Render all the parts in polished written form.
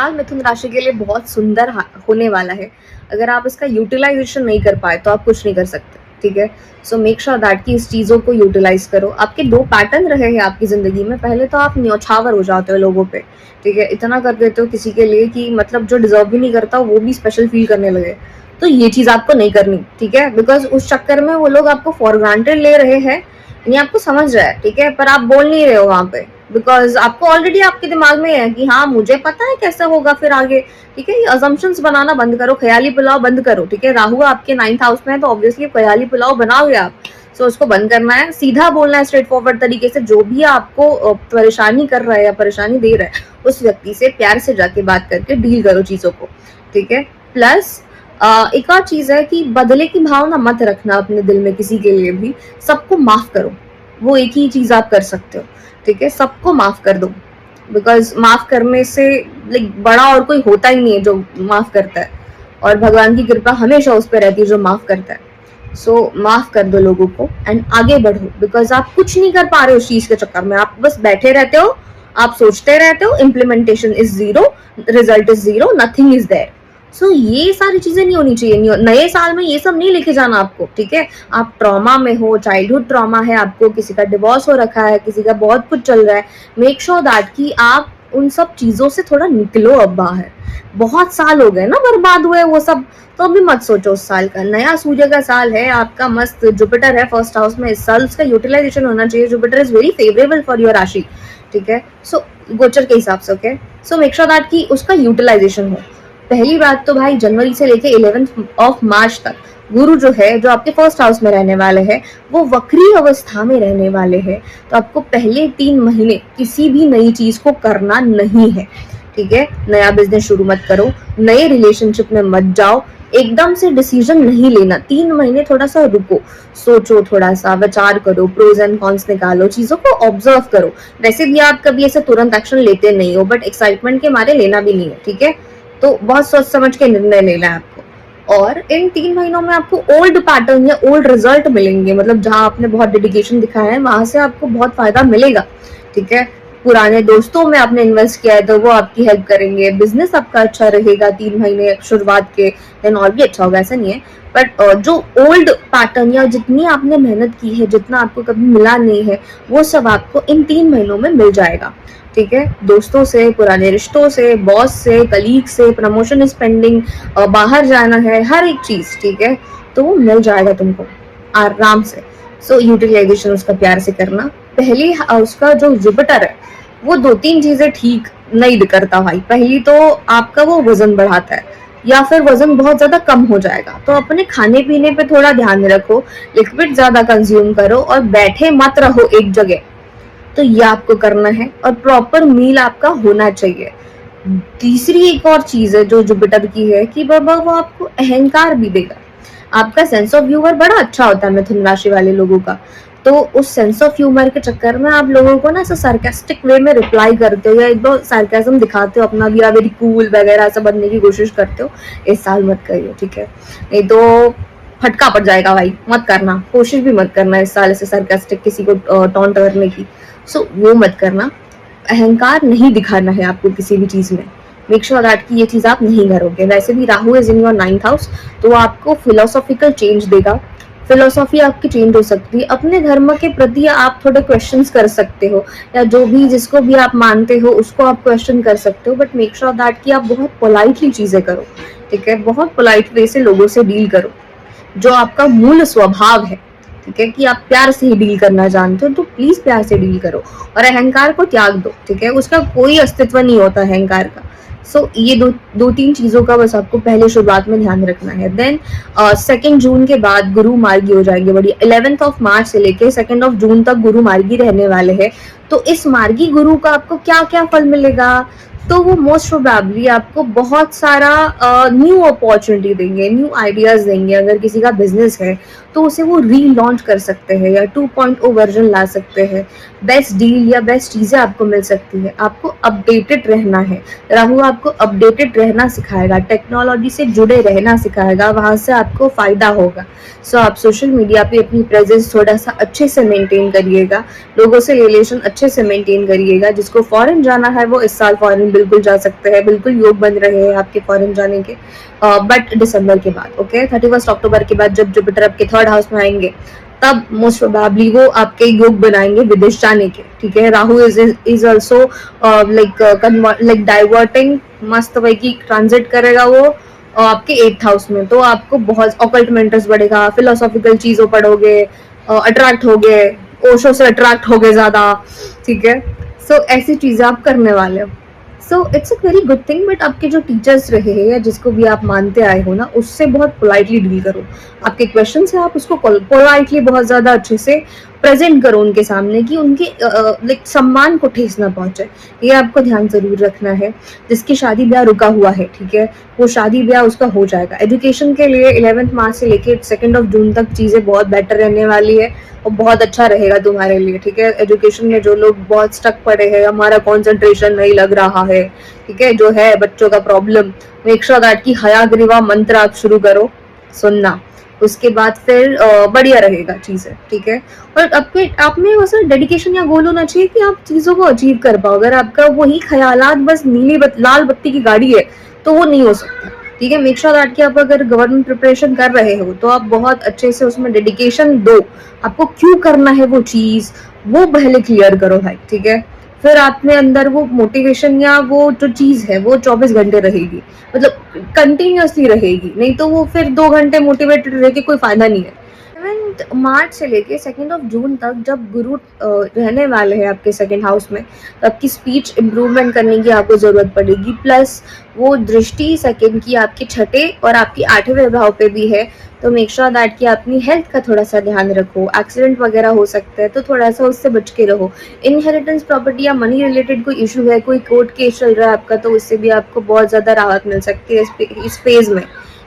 साल मिथुन राशि के लिए बहुत सुंदर होने वाला है। अगर आप इसका यूटिलाइजेशन नहीं कर पाए तो आप कुछ नहीं कर सकते, ठीक है। सो मेक श्योर दैट कि इस चीज़ों को यूटिलाइज करो। आपके दो पैटर्न रहे हैं आपकी ज़िंदगी में। पहले तो आप न्यौछावर हो जाते हो लोगों पे, ठीक है। इतना कर देते हो किसी के लिए कि मतलब जो डिजर्व भी नहीं करता वो भी स्पेशल फील करने लगे। तो ये चीज़ आपको नहीं करनी, ठीक है। बिकॉज उस चक्कर में वो लोग आपको फॉर ग्रांटेड ले रहे हैं, यानी आपको समझ रहा है, ठीक है, पर आप बोल नहीं रहे हो वहां पे। बिकॉज आपको ऑलरेडी आपके दिमाग में है कि हाँ मुझे पता है कैसा होगा फिर आगे, ठीक है। ये अजम्पशंस बनाना बंद करो, ख्याली पुलाव बंद करो, ठीक है। राहु आपके 9th हाउस में है तो ऑब्वियसली ख्याली पुलाव बनाओगे आप। सो उसको बंद करना है, सीधा बोलना है स्ट्रेट फॉरवर्ड तरीके से। जो भी आपको परेशानी कर रहा है या परेशानी दे रहा है उस व्यक्ति से प्यार से जाके बात करके डील करो चीजों को, ठीक है। प्लस एक और चीज है कि बदले की भावना मत रखना अपने दिल में किसी के लिए भी। सबको माफ करो, वो एक ही चीज आप कर सकते हो, ठीक है। सबको माफ कर दो, बिकॉज माफ करने से लाइक बड़ा और कोई होता ही नहीं है जो माफ करता है, और भगवान की कृपा हमेशा उस पर रहती है जो माफ करता है। सो माफ कर दो लोगों को एंड आगे बढ़ो, बिकॉज आप कुछ नहीं कर पा रहे हो उस चीज के चक्कर में। आप बस बैठे रहते हो, आप सोचते रहते हो, implementation is zero, result is zero, nothing is there. So ये सारी चीजें नहीं होनी चाहिए। नए साल में ये सब नहीं लेके जाना आपको, ठीक है। आप ट्रॉमा में हो, चाइल्डहुड ट्रॉमा है आपको, किसी का डिवोर्स हो रखा है, किसी का बहुत कुछ चल रहा है, मेक श्योर दैट कि आप उन सब चीजों से थोड़ा निकलो अब बाहर। बहुत साल हो गए ना बर्बाद हुए वो सब, तो अभी मत सोचो उस साल का। नया सूर्य का साल है आपका, मस्त जुपिटर है फर्स्ट हाउस में, इस साल उसका यूटिलाइजेशन होना चाहिए। Jupiter is very favourable for your राशि, ठीक है। सो गोचर के हिसाब से, okay. So make sure that कि उसका यूटिलाइजेशन हो। पहली बात तो भाई जनवरी से लेके 11 मार्च तक गुरु जो है, जो आपके फर्स्ट हाउस में रहने वाले हैं, वो वक्री अवस्था में रहने वाले हैं। तो आपको पहले 3 महीने किसी भी नई चीज को करना नहीं है, ठीक है। नया बिजनेस शुरू मत करो, नए रिलेशनशिप में मत जाओ, एकदम से डिसीजन नहीं लेना। 3 महीने थोड़ा सा रुको, सोचो, थोड़ा सा विचार करो, प्रोज एंड कॉन्स निकालो, चीजों को ऑब्जर्व करो। वैसे भी आप कभी ऐसे तुरंत एक्शन लेते नहीं हो, बट एक्साइटमेंट के मारे लेना भी नहीं है, ठीक है। तो बहुत सोच समझ के निर्णय लेना है आपको। और इन 3 महीनों में आपको ओल्ड पैटर्न या ओल्ड रिजल्ट मिलेंगे, मतलब जहां आपने बहुत डेडिकेशन दिखाया है वहां से आपको बहुत फायदा मिलेगा, ठीक है। पुराने दोस्तों में आपने इन्वेस्ट किया है तो वो आपकी हेल्प करेंगे। बिजनेस आपका अच्छा रहेगा 3 महीने शुरुआत के, देन और भी अच्छा होगा, ऐसा नहीं है। बट जो ओल्ड पैटर्न या जितनी आपने मेहनत की है, जितना आपको कभी मिला नहीं है, वो सब आपको इन 3 महीनों में मिल जाएगा, ठीक है। दोस्तों से, पुराने रिश्तों से, बॉस से, कलीग से, प्रमोशन स्पेंडिंग, बाहर जाना है, हर एक चीज, ठीक है। तो वो मिल जाएगा तुमको आराम से। सो यूटिलाइजेशन उसका प्यार से करना। पहली उसका जो जुपिटर है वो 2-3 चीजें ठीक नहीं करता भाई। पहली तो आपका वो वजन बढ़ाता है, या फिर वजन बहुत ज्यादा कम हो जाएगा। तो अपने खाने पीने पे थोड़ा ध्यान रखो, लिक्विड ज्यादा कंज्यूम करो और बैठे मत रहो एक जगह। तो ये आपको करना है, और प्रॉपर मील आपका होना चाहिए। तीसरी एक और चीज है जो जुपिटर की है कि बाबा वो आपको अहंकार भी देगा। आपका सेंस ऑफ ह्यूमर बड़ा अच्छा होता है मिथुन राशि वाले लोगों का। तो उस सेंस ऑफ ह्यूमर के चक्कर में आप लोगों को ना ऐसा सार्कास्टिक वे में रिप्लाई करते हो, या एक दो सार्काज्म दिखाते हो, अपना वी आर वेरी कूल वगैरह ऐसा बनने की कोशिश करते हो। इस साल मत करिए, ठीक है, नहीं तो फटका पड़ जाएगा भाई। मत करना, कोशिश भी मत करना इस साल ऐसे सार्कास्टिक किसी को टॉन्ट करने की। सो वो मत करना। अहंकार नहीं दिखाना है आपको किसी भी चीज में। मेक श्योर दैट कि ये चीज आप नहीं करोगे। वैसे भी Rahu is in your 9th house, तो आपको फिलोसॉफिकल चेंज देगा। फिलोसॉफी आपकी चेंज हो सकती है। अपने धर्म के प्रति आप थोड़े क्वेश्चंस कर सकते हो, या जो भी जिसको भी आप मानते हो उसको आप क्वेश्चन कर सकते हो। बट मेक श्योर दैट कि आप बहुत पोलाइटली चीजें करो, ठीक है। बहुत पोलाइट वे से लोगों से डील करो, जो आपका मूल स्वभाव है, ठीक है, कि आप प्यार से ही डील करना जानते हो। तो प्लीज प्यार से डील करो और अहंकार को त्याग दो, ठीक है। उसका कोई अस्तित्व नहीं होता अहंकार का। सो ये दो तीन चीजों का बस आपको पहले शुरुआत में ध्यान रखना है। देन 2 जून के बाद गुरु मार्गी हो जाएंगे बड़ी। 11 मार्च से लेके 2 जून तक गुरु मार्गी रहने वाले हैं। तो इस मार्गी गुरु का आपको क्या क्या फल मिलेगा? तो वो मोस्ट प्रोबेबली आपको बहुत सारा न्यू अपॉर्चुनिटी देंगे, न्यू आइडियाज देंगे। अगर किसी का बिजनेस है तो उसे वो रीलॉन्च कर सकते हैं, या 2.0 वर्जन ला सकते हैं। बेस्ट डील या बेस्ट चीजें आपको मिल सकती है। आपको अपडेटेड रहना है। राहु आपको अपडेटेड रहना सिखाएगा, टेक्नोलॉजी से जुड़े रहना सिखाएगा, वहां से आपको फायदा होगा। सो आप सोशल मीडिया पे अपनी प्रेजेंस थोड़ा सा अच्छे से मेंटेन करिएगा, लोगों से रिलेशन अच्छे से मेंटेन करिएगा। जिसको फॉरेन जाना है वो इस साल फॉरेन बिल्कुल जा सकते हैं, बिल्कुल योग बन रहे हैं आपके फॉरेन जाने के, बट दिसंबर के बाद, ओके 31 अक्टूबर के बाद जब जुपिटर आपके थर्ड हाउस में आएंगे तब मोस्ट प्रोबेबली वो आपके योग बनाएंगे विदेश जाने के, ठीक है। Rahu is also like diverting, मस्त वही की ट्रांजिट करेगा वो आपके 8th हाउस में, तो आपको बहुत ऑकल्ट में इंटरेस्ट बढ़ेगा, फिलोसॉफिकल चीजों पढ़ोगे, अट्रैक्ट होगे, ओशो से अट्रैक्ट होगे ज्यादा, ठीक है। सो ऐसी चीजें आप करने वाले हो। So it's a very good thing, but आपके जो टीचर्स रहे हैं या जिसको भी आप मानते आए हो ना, उससे बहुत पोलाइटली डील करो। आपके क्वेश्चन है आप उसको पोलाइटली बहुत ज्यादा अच्छे से प्रेजेंट करो उनके सामने, कि उनके लाइक सम्मान को ठेस ना पहुंचे, ये आपको ध्यान जरूर रखना है। जिसकी शादी ब्याह रुका हुआ है, ठीक है, वो शादी ब्याह उसका हो जाएगा। एजुकेशन के लिए 11 मार्च से लेके 2 जून तक चीजें बहुत बेटर रहने वाली है और बहुत अच्छा रहेगा तुम्हारे लिए, ठीक है। एजुकेशन में जो लोग बहुत स्टक पड़े हैं, हमारा कंसंट्रेशन नहीं लग रहा है, ठीक है, जो है बच्चों का प्रॉब्लम, मेक श्योर दैट की हयाग्रीवा मंत्र आप शुरू करो सुनना, उसके बाद फिर बढ़िया रहेगा चीजें, ठीक है। और आप में बस डेडिकेशन या गोल होना चाहिए कि आप चीजों को अचीव कर पाओ। अगर आपका वही ख्यालात बस लाल बत्ती की गाड़ी है तो वो नहीं हो सकता, ठीक है। मेक श्योर दैट कि आप अगर गवर्नमेंट प्रिपरेशन कर रहे हो तो आप बहुत अच्छे से उसमें डेडिकेशन दो, आपको क्यों करना है वो चीज, वो पहले क्लियर करो भाई, ठीक है। फिर आप में अंदर वो मोटिवेशन या वो जो चीज है वो 24 घंटे रहेगी, मतलब कंटिन्यूअसली रहेगी, नहीं तो वो फिर 2 घंटे मोटिवेटेड रह के कोई फायदा नहीं है। 7 मार्च से लेके 2 जून तक जब गुरु रहने वाले हैं आपके 2nd हाउस में, तो आपकी स्पीच इम्प्रूवमेंट करने की आपको जरूरत पड़ेगी। प्लस वो दृष्टि 2nd की आपके 6ठे और आपकी 8वें भाव पे भी है, तो मेक श्योर दैट कि अपनी हेल्थ का थोड़ा सा ध्यान रखो। एक्सीडेंट वगैरह हो सकता है तो थोड़ा सा उससे बच के रहो। इनहेरिटेंस प्रॉपर्टी या मनी रिलेटेड कोई इशू है, कोई कोर्ट केस चल रहा है आपका, तो उससे भी आपको बहुत ज्यादा राहत मिल सकती है इस फेज में,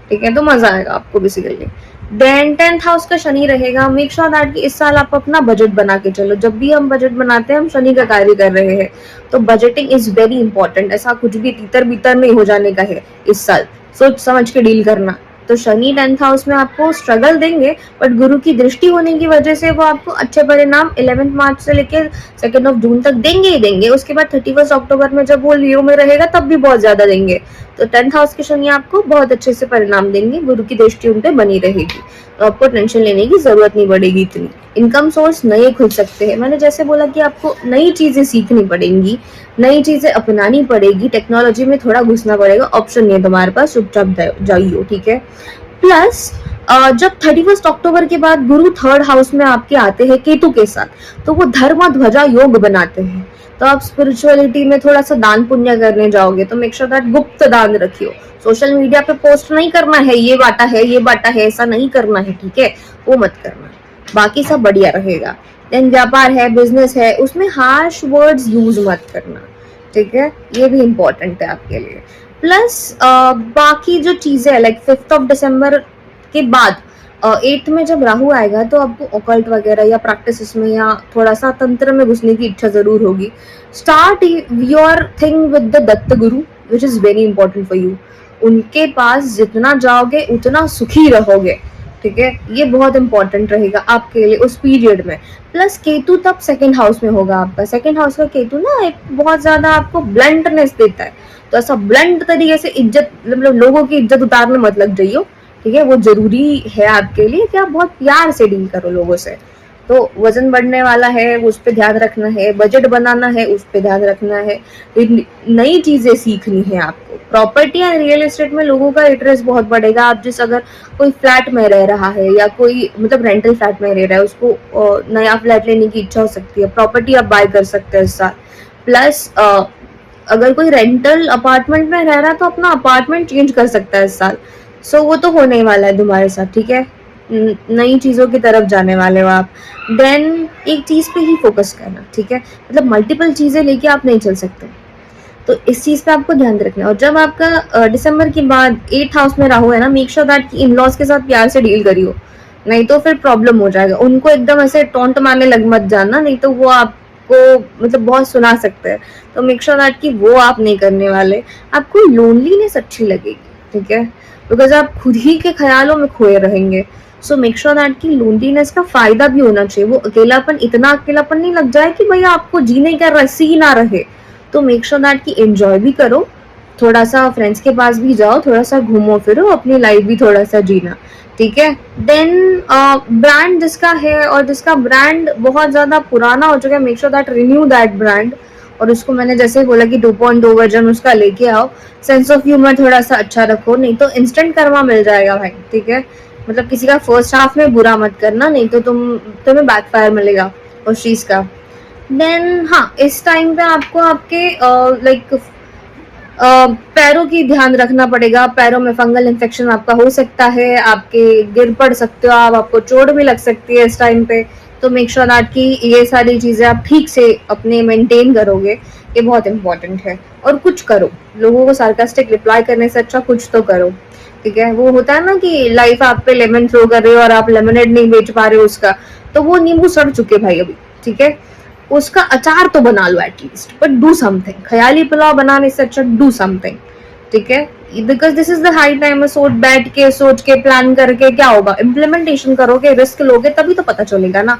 ठीक है, तो मजा आएगा आपको बेसिकली। देन 10th हाउस का शनि रहेगा। मेक श्योर दैट कि इस साल आप अपना बजट बना के चलो। जब भी हम बजट बनाते हैं हम शनि का कार्य कर रहे हैं, तो बजटिंग इज वेरी इंपॉर्टेंट। ऐसा कुछ भी तीतर बीतर नहीं हो जाने का है इस साल, सोच समझ के डील करना। तो शनि 10th हाउस में आपको स्ट्रगल देंगे, बट गुरु की दृष्टि होने की वजह से वो आपको अच्छे परिणाम 11 मार्च से लेकर 2 जून तक देंगे ही देंगे। उसके बाद 31 अक्टूबर में जब वो लियो में रहेगा तब भी बहुत ज्यादा देंगे। तो 10th हाउस के शनि आपको बहुत अच्छे से परिणाम देंगे, गुरु की दृष्टि उन पे बनी रहेगी, तो आपको टेंशन लेने की जरूरत नहीं पड़ेगी इतनी। इनकम सोर्स नए खुल सकते हैं। मैंने जैसे बोला कि आपको नई चीजें सीखनी पड़ेंगी, नई चीजें अपनानी पड़ेगी, टेक्नोलॉजी में थोड़ा घुसना पड़ेगा, ऑप्शन नहीं है तुम्हारे पास, चुपचाप जाइयो, ठीक है। प्लस जब 31 अक्टूबर के बाद गुरु 3rd हाउस में आपके आते हैं केतु के साथ, तो वो धर्म ध्वजा योग बनाते हैं। तो आप स्पिरिचुअलिटी में थोड़ा सा दान पुण्य करने जाओगे तो मेक श्योर दैट गुप्त दान रखियो। सोशल मीडिया पे पोस्ट नहीं करना है, ये बांटा है ये बांटा है, ऐसा नहीं करना है, ठीक है, वो मत करना। बाकी सब बढ़िया रहेगा। देन व्यापार है, बिजनेस है, उसमें हार्श वर्ड्स यूज मत करना, ठीक है, ये भी इम्पोर्टेंट है आपके लिए। प्लस बाकी जो चीजें लाइक 5 दिसंबर के बाद 8th में जब राहु आएगा तो आपको ऑकल्ट वगैरह या प्रैक्टिस में या थोड़ा सा तंत्र में घुसने की इच्छा जरूर होगी। Start your thing with the Datta Guru which is very important for you. उनके पास जितना जाओगे उतना सुखी रहोगे, ठीक है, ये बहुत इंपॉर्टेंट रहेगा आपके लिए उस पीरियड में। प्लस केतु तब 2nd हाउस में होगा आपका। 2nd हाउस का केतु ना एक बहुत ज्यादा आपको ब्लंटनेस देता है, तो ऐसा ब्लंट तरीके से इज्जत, मतलब लोगों की इज्जत उतारने मत लग जाइयो, ठीक है। वो जरूरी है आपके लिए कि आप बहुत प्यार से डील करो लोगों से। तो वजन बढ़ने वाला है, उस पर ध्यान रखना है, बजट बनाना है, उस पर ध्यान रखना है, नई चीजें सीखनी है आपको। प्रॉपर्टी एंड रियल एस्टेट में लोगों का इंटरेस्ट बहुत बढ़ेगा। आप जिस अगर कोई फ्लैट में रह रहा है या कोई मतलब रेंटल फ्लैट में रह रहा है, उसको नया फ्लैट लेने की इच्छा हो सकती है, प्रॉपर्टी आप बाय कर सकते हैं इस साल। प्लस अगर कोई रेंटल अपार्टमेंट में रह रहा है तो अपना अपार्टमेंट चेंज कर सकता है इस साल। सो वो तो होने वाला है तुम्हारे साथ, ठीक है, नई चीजों की तरफ जाने वाले हो आप। देन एक चीज पे ही फोकस करना, ठीक है, मतलब मल्टीपल चीजें लेके आप नहीं चल सकते, तो इस चीज पे आपको ध्यान रखना है। और जब आपका दिसंबर के बाद 8th हाउस में राहु है ना, make sure that in laws के साथ प्यार से डील करियो, नहीं तो फिर प्रॉब्लम हो जाएगा। उनको एकदम ऐसे टोंट मारने लग मत जाना, नहीं तो वो आपको मतलब बहुत सुना सकते हैं। तो मेक श्योर दैट कि वो आप नहीं करने वाले। आपको लोनलीनेस अच्छी लगेगी, ठीक है, बिकॉज आप खुद ही के ख्यालों में खोए रहेंगे। सो मेक श्योर दैट कि लोनलीनेस का फायदा भी होना चाहिए। वो अकेलापन, इतना अकेलापन नहीं लग जाए कि भैया आपको जीने का रसी ना रहे, तो मेक श्योर दैट कि एंजॉय भी करो, थोड़ा सा फ्रेंड्स के पास भी जाओ, थोड़ा सा घूमो फिरो, अपनी लाइफ भी थोड़ा सा जीना, ठीक है। देन ब्रांड जिसका है और जिसका ब्रांड बहुत ज्यादा पुराना हो चुका है, make sure that renew that brand, और उसको मैंने जैसे बोला कि 2.2 वर्जन उसका लेके आओ, सेंस ऑफ ह्यूमर थोड़ा सा अच्छा रखो, नहीं तो इंस्टेंट कर्मा मिल जाएगा भाई, ठीक है। मतलब किसी का फर्स्ट हाफ में बुरा मत करना, नहीं तो तुम्हें बैकफायर मिलेगा उस चीज का। देन हाँ, इस टाइम पे आपको आपके लाइक पैरों की ध्यान रखना पड़ेगा, पैरों में फंगल इन्फेक्शन आपका हो सकता है, आपके गिर पड़ सकते हो आप, आपको चोट भी लग सकती है इस टाइम पे, तो मेक श्योर दैट कि ये सारी चीजें आप ठीक से अपने मेंटेन करोगे, ये बहुत इंपॉर्टेंट है। और कुछ करो, लोगों को सार्कास्टिक रिप्लाई करने से अच्छा कुछ तो करो, ठीक है। वो होता है ना कि लाइफ आप पे लेमन थ्रो कर रहे हो और आप लेमनेड नहीं बेच पा रहे हो उसका, तो वो नींबू सड़ चुके भाई अभी, ठीक है। उसका अचार तो बना लो एटलीस्ट, बट डू समथिंग। ख्याली पुलाव बनाने से अच्छा डू समथिंग, ठीक है। Because this is the high time, बैठ के सोच के प्लान करके क्या होगा, इम्प्लीमेंटेशन करोगे, रिस्क लोगे, तभी तो पता चलेगा ना।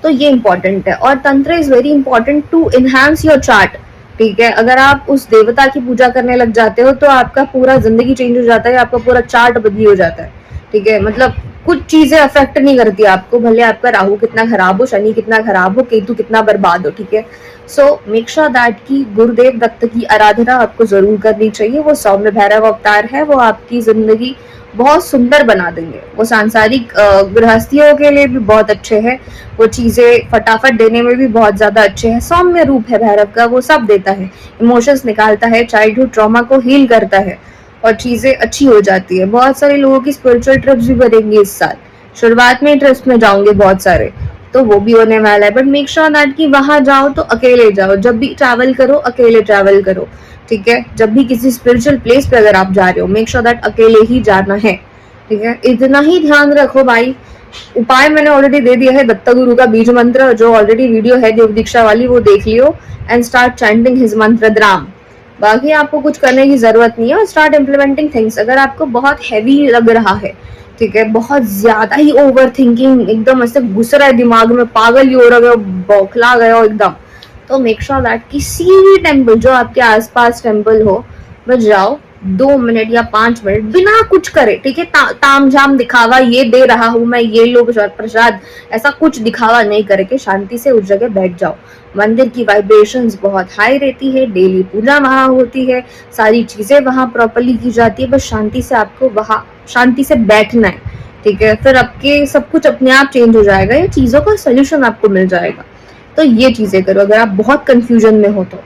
तो ये इंपॉर्टेंट है। और tantra is very important to enhance your chart, ठीक है। अगर आप उस देवता की पूजा करने लग जाते हो तो आपका पूरा जिंदगी चेंज हो जाता है, आपका पूरा चार्ट बदली हो जाता है, ठीक है। मतलब कुछ चीजें अफेक्ट नहीं करती आपको, भले आपका राहु कितना खराब हो, शनि कितना खराब हो, केतु कितना बर्बाद हो, ठीक है। सो मेक श्योर दैट की गुरुदेव दत्त की आराधना आपको जरूर करनी चाहिए। वो सौम्य भैरव अवतार है, वो आपकी जिंदगी बहुत सुंदर बना देंगे। वो सांसारिक गृहस्थियों के लिए भी बहुत अच्छे हैं, वो चीजें फटाफट देने में भी बहुत ज्यादा अच्छे हैं। सौम्य रूप है भैरव का, वो सब देता है, इमोशंस निकालता है, चाइल्डहुड ट्रॉमा को हील करता है और चीजें अच्छी हो जाती है। बहुत सारे लोगों की स्पिरिचुअल ट्रिप्स भी बनेंगी इस साल, शुरुआत में ट्रिप्स में जाओगे बहुत सारे, तो वो भी होने वाला है। बट मेक श्योर दैट कि वहां जाओ तो अकेले जाओ, जब भी ट्रैवल करो अकेले ट्रैवल करो, ठीक है। जब भी किसी स्पिरिचुअल प्लेस पे अगर आप जा रहे हो, मेक श्योर दैट अकेले ही जाना है, ठीक है। इतना ही ध्यान रखो भाई। उपाय मैंने ऑलरेडी दे दिया है, दत्ता गुरु का बीज मंत्र जो ऑलरेडी वीडियो है देव दीक्षा वाली, वो देख लियो एंड स्टार्ट चैंटिंग हिज मंत्र द्राम। बाकी आपको कुछ करने की जरूरत नहीं है, और स्टार्ट इम्प्लीमेंटिंग थिंग्स। अगर आपको बहुत हैवी लग रहा है, ठीक है, बहुत ज्यादा ही ओवर थिंकिंग एकदम ऐसे घुस रहा है दिमाग में, पागल ही हो रहा है, बौखला गए हो एकदम, तो मेक श्योर दैट किसी भी टेम्पल जो आपके आसपास टेम्पल हो, बस जाओ 2 मिनट या 5 मिनट बिना कुछ करे, ठीक है। ताम झाम दिखावा, ये दे रहा हूं मैं, ये लो प्रसाद, ऐसा कुछ दिखावा नहीं करके शांति से उस जगह बैठ जाओ। मंदिर की वाइब्रेशंस बहुत हाई रहती है, डेली पूजा वहां होती है, सारी चीजें वहां प्रॉपरली की जाती है, बस शांति से आपको वहां शांति से बैठना है, ठीक है। फिर आपके सब कुछ अपने आप चेंज हो जाएगा, ये चीजों का सोल्यूशन आपको मिल जाएगा। तो ये चीजें करो अगर आप बहुत कंफ्यूजन में हो तो,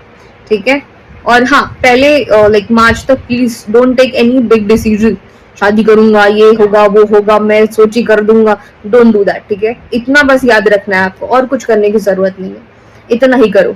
ठीक है। और हाँ, पहले लाइक मार्च तक please don't take any big decision, शादी करूंगा, ये होगा, वो होगा, मैं सोची कर दूंगा, डोंट डू दैट, ठीक है। इतना बस याद रखना है आपको, और कुछ करने की जरूरत नहीं है, इतना ही करो।